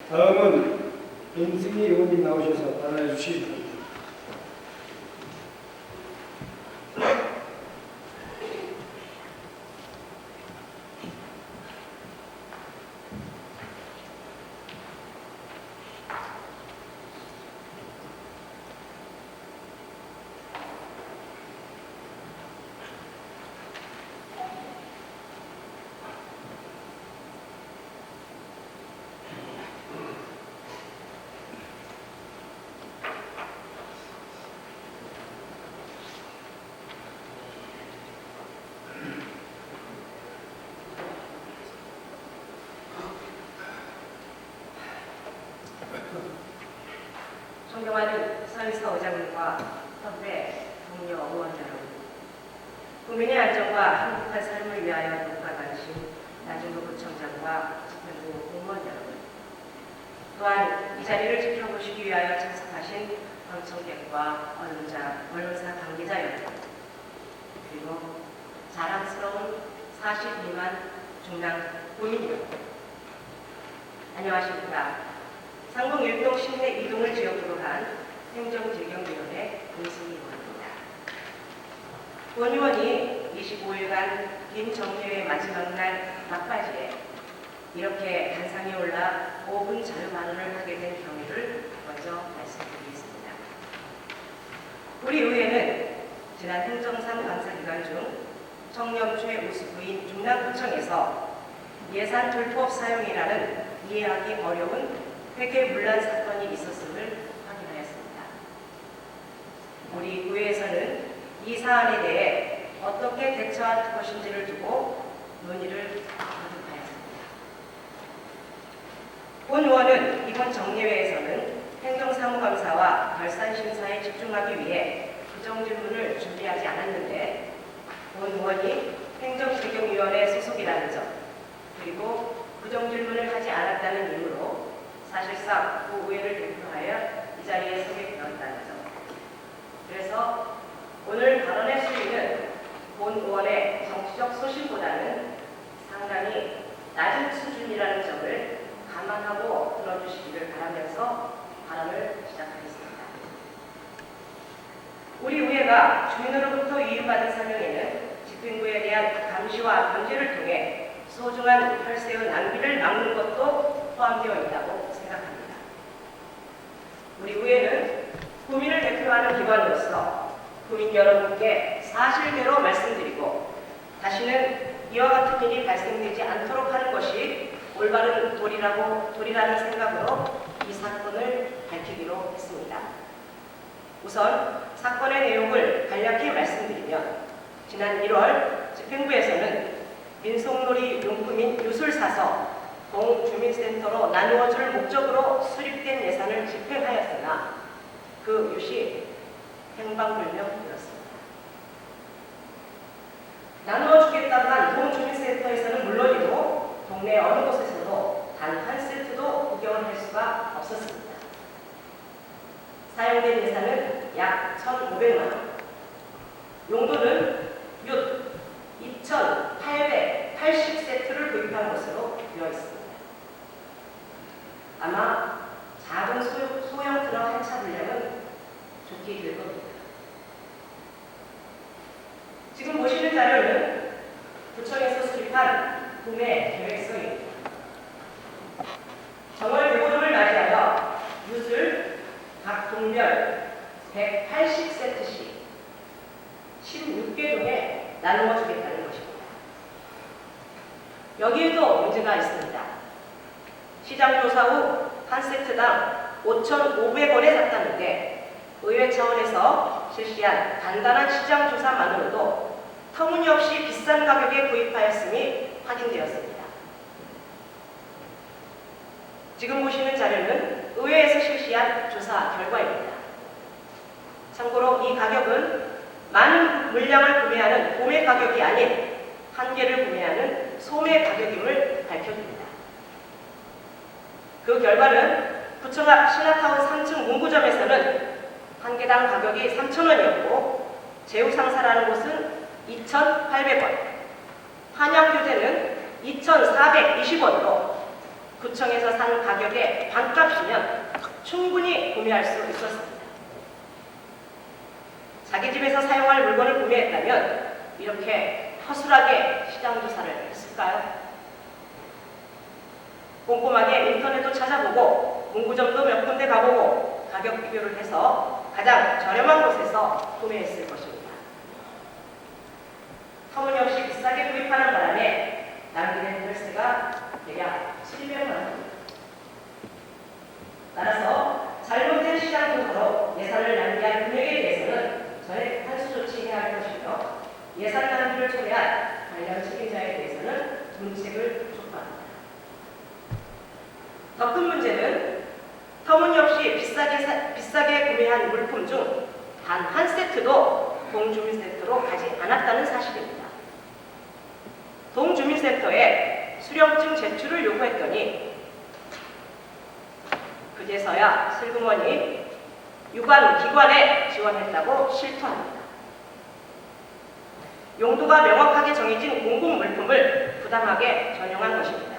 다음은 임승희 의원님 나오셔서 발언해 주시기 바랍니다. 존경하는 서인서 의장님과 선배 동료 의원자 여러분, 국민의 안전과 행복한 삶을 위하여 독과다니신 나진도 구청장과 집행부 공무원 여러분, 또한 이 자리를 지켜보시기 위하여 참석하신 방청객과 언론사 관계자 여러분, 그리고 자랑스러운 40 미만 중랑 국민 여러분, 안녕하십니까. 상봉 1동 시내 2동을 지역으로 한 행정질경위원회 임승희 의원입니다. 본 의원이 25일간 긴 정례의 마지막 날 막바지에 이렇게 단상에 올라 5분 자유 발언을 하게 된 경위를 먼저 말씀드리겠습니다. 우리 의회는 지난 행정상 감사 기간 중 청렴최 우수부인 중랑구청에서 예산 불법 사용이라는 이해하기 어려운 회계문란 사건이 있었음을 확인하였습니다. 우리 의회에서는 이 사안에 대해 어떻게 대처할 것인지를 두고 논의를 거듭하였습니다. 본 의원은 이번 정례회에서는 행정사무감사와 결산심사에 집중하기 위해 부정질문을 준비하지 않았는데 본 의원이 행정질경위원회 소속이라는 점, 그리고 부정질문을 하지 않았다는 이유로 사실상 그 의회를 대표하여 이 자리에 서게 되었다는 점. 그래서 오늘 발언의 수위는 본 의원의 정치적 소신보다는 상당히 낮은 수준이라는 점을 감안하고 들어주시기를 바라면서 발언을 시작하겠습니다. 우리 의회가 주민으로부터 이유받은 사명에는 집행부에 대한 감시와 견제를 통해 소중한 혈세의 낭비를 막는 것도 포함되어 있다고 생각합니다. 우리 의회는 국민을 대표하는 기관으로서 국민 여러분께 사실대로 말씀드리고 다시는 이와 같은 일이 발생되지 않도록 하는 것이 올바른 도리라는 생각으로 이 사건을 밝히기로 했습니다. 우선 사건의 내용을 간략히 말씀드리면 지난 1월 집행부에서는 민속놀이 용품인 유술사서 동주민센터로 나누어줄 목적으로 수립된 예산을 집행하였으나 그 유시 행방불명이었습니다. 나누어주겠다고 한 동주민센터에서는 물론이고 동네 어느 곳에서도 단 한 세트도 구경을 할 수가 없었습니다. 사용된 예산은 약 1,500만 원. 용도는 윷 2,880세트를 구입한 것으로 되어 있습니다. 아마 작은 소형 트럭 한 차 분량은 좋게 될 겁니다. 지금 보시는 자료는 구청에서 수립한 구매 계획서입니다. 정월 대보름을 맞이하여 윷을 각 동별 180세트씩 16개 동에 나누어 주겠다는 것입니다. 여기에도 문제가 있습니다. 시장 조사 후 한 세트당 5,500원에 샀다는데 의회 차원에서 실시한 간단한 시장 조사만으로도 터무니없이 비싼 가격에 구입하였음이 확인되었습니다. 지금 보시는 자료는 의회에서 실시한 조사 결과입니다. 참고로 이 가격은 많은 물량을 구매하는 도매 가격이 아닌 한 개를 구매하는 소매 가격임을 밝혀줍니다. 그 결과는 구청 앞 신화타운 3층 문구점에서는 한 개당 가격이 3,000원이었고 제우상사라는 곳은 2,800원, 한양교재는 2,420원으로 구청에서 산 가격의 반값이면 충분히 구매할 수 있었습니다. 자기 집에서 사용할 물건을 구매했다면 이렇게 허술하게 시장 조사를 했을까요? 꼼꼼하게 인터넷도 찾아보고 문구점도 몇 군데 가보고 가격 비교를 해서 가장 저렴한 곳에서 구매했을 것입니다. 터무니없이 비싸게 구입하는 바람에 낭비된 혈세가 대략 700만 원입니다. 따라서 잘못된 시장 조사로 예산을 낭비한 금액에 대해서는 전액 환수 조치해야 할 것이며 예산 낭비를 초래한 관련 책임자에 대해서는 문책을 촉구합니다. 더 큰 문제는 터무니없이 비싸게 구매한 물품 중 단 한 세트도 동주민센터로 가지 않았다는 사실입니다. 동주민센터에 수령증 제출을 요구했더니 그제서야 슬그머니 유관 기관에 지원했다고 실토합니다. 용도가 명확하게 정해진 공공물품을 부당하게 전용한 것입니다.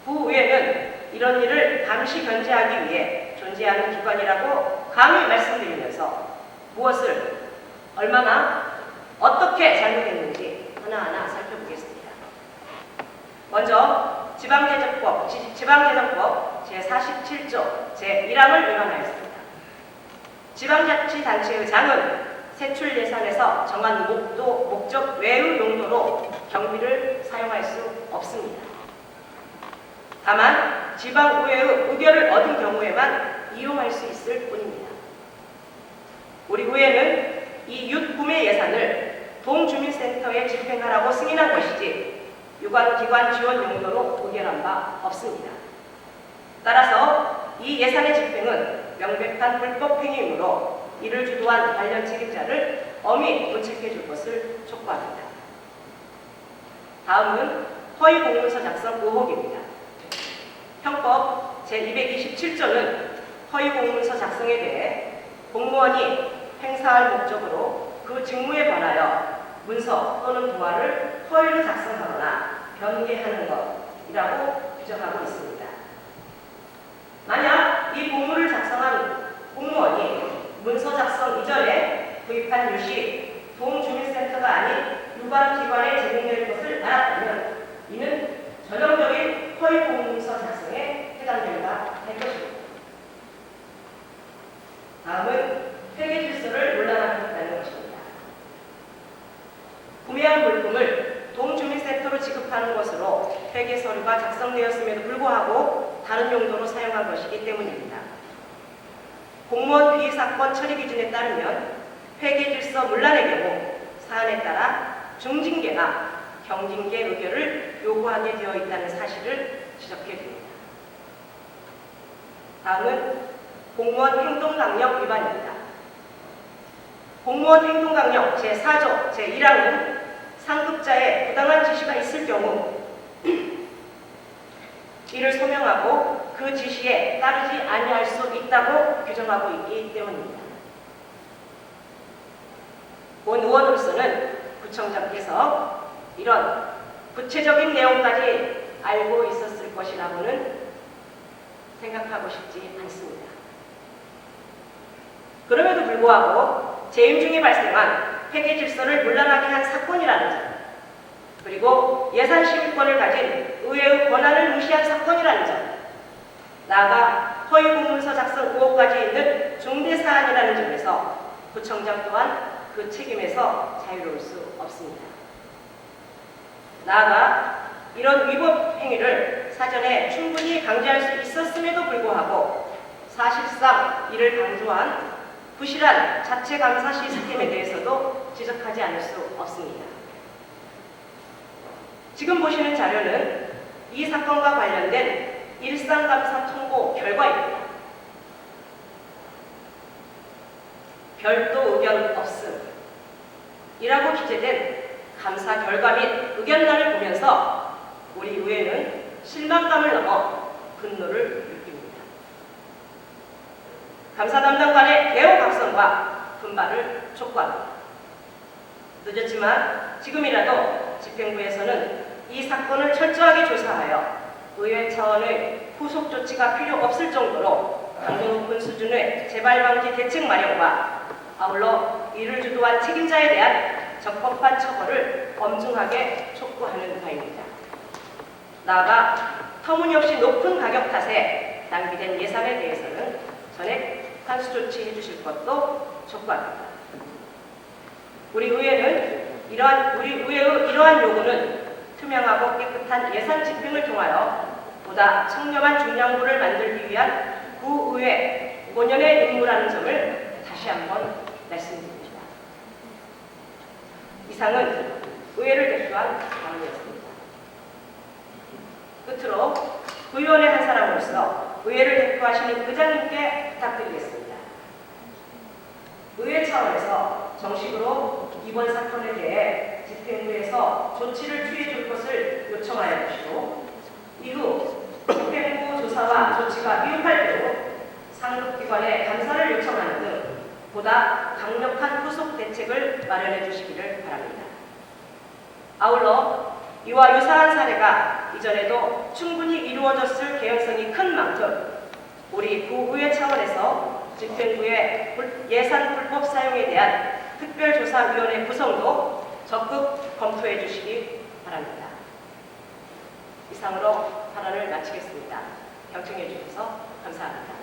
부의회는 이런 일을 감시 견제하기 위해 존재하는 기관이라고 감히 말씀드리면서 무엇을 얼마나 어떻게 잘못했는지 하나하나 살펴보겠습니다. 먼저 지방개정법 제47조 제1항을 위반하였습니다. 지방자치단체의장은 세출 예산에서 정한 목적 외의 용도로 경비를 사용할 수 없습니다. 다만 지방의회의 의결을 얻은 경우에만 이용할 수 있을 뿐입니다. 우리 의회는 이 윷구매 예산을 동주민센터에 집행하라고 승인한 것이지 유관기관 지원 용도로 의결한 바 없습니다. 따라서 이 예산의 집행은 명백한 불법 행위이므로 이를 주도한 관련 책임자를 엄히 문책해 줄 것을 촉구합니다. 다음은 허위 공문서 작성 의혹입니다. 형법 제227조는 허위 공문서 작성에 대해 공무원이 행사할 목적으로 그 직무에 관하여 문서 또는 도화를 허위로 작성하거나 변개하는 것이라고 규정하고 있습니다. 만약 이 공문을 작성한 공무원이 문서 작성 이전에 구입한 유시 동주민센터가 아닌 유관기관에 제공될 것을 알았다면 이는 전형적인 허위 공문서 작성에 해당된다 할 것입니다. 다음은 회계 질서를 논란하고 있다는 것입니다. 구매한 물품을 동주민센터로 지급하는 것으로 회계 서류가 작성되었음에도 불구하고 다른 용도로 사용한 것이기 때문입니다. 공무원 비위 사건 처리 기준에 따르면 회계 질서 문란의 경우 사안에 따라 중징계나 경징계 의결을 요구하게 되어 있다는 사실을 지적해 줍니다. 다음은 공무원 행동강령 위반입니다. 공무원 행동강령 제4조 제1항은 상급자의 부당한 지시가 있을 경우 이를 소명하고 그 지시에 따르지 아니할 수 있다고 규정하고 있기 때문입니다. 본 의원으로서는 구청장께서 이런 구체적인 내용까지 알고 있었을 것이라고는 생각하고 싶지 않습니다. 그럼에도 불구하고 재임 중에 발생한 회계 질서를 문란하게 한 사건이라는 점, 그리고 예산 심의권을 가진 의회의 권한을 무시한 사건이라는 점, 나아가 허위 공문서 작성 의혹까지 있는 중대 사안이라는 점에서 구청장 또한 그 책임에서 자유로울 수 없습니다. 나아가 이런 위법 행위를 사전에 충분히 방지할 수 있었음에도 불구하고 사실상 이를 방조한 부실한 자체 감사 시스템에 대해서도 지적하지 않을 수 없습니다. 지금 보시는 자료는 이 사건과 관련된 일상감사 통보 결과입니다. 별도 의견 없음 이라고 기재된 감사 결과 및 의견란을 보면서 우리 의회는 실망감을 넘어 분노를 느낍니다. 감사 담당관의 개호각성과 분발을 촉구합니다. 늦었지만 지금이라도 집행부에서는 이 사건을 철저하게 조사하여 의회 차원의 후속 조치가 필요 없을 정도로 강도 높은 수준의 재발 방지 대책 마련과 아울러 이를 주도한 책임자에 대한 적법한 처벌을 엄중하게 촉구하는 바입니다. 나아가 터무니없이 높은 가격 탓에 낭비된 예산에 대해서는 전액 환수 조치해 주실 것도 촉구합니다. 우리 의회의 이러한 요구는 투명하고 깨끗한 예산 집행을 통하여 보다 청렴한 중량부를 만들기 위한 구의회 본연의 임무라는 점을 다시 한번 말씀드립니다. 이상은 의회를 대표한 발언이었습니다. 끝으로 구의원의 한 사람으로서 의회를 대표하시는 의장님께 부탁드리겠습니다. 의회 차원에서 정식으로 이번 사건에 대해 집행부에서 조치를 취해 줄 것을 요청하여 주시고 이후 집행부 조사와 조치가 미흡할 경우 상급기관에 감사를 요청하는 등 보다 강력한 후속 대책을 마련해 주시기를 바랍니다. 아울러 이와 유사한 사례가 이전에도 충분히 이루어졌을 개연성이 큰 만큼 우리 구의회 차원에서 집행부의 예산 불법 사용에 대한 특별조사위원회 구성도 적극 검토해 주시기 바랍니다. 이상으로 발언을 마치겠습니다. 경청해 주셔서 감사합니다.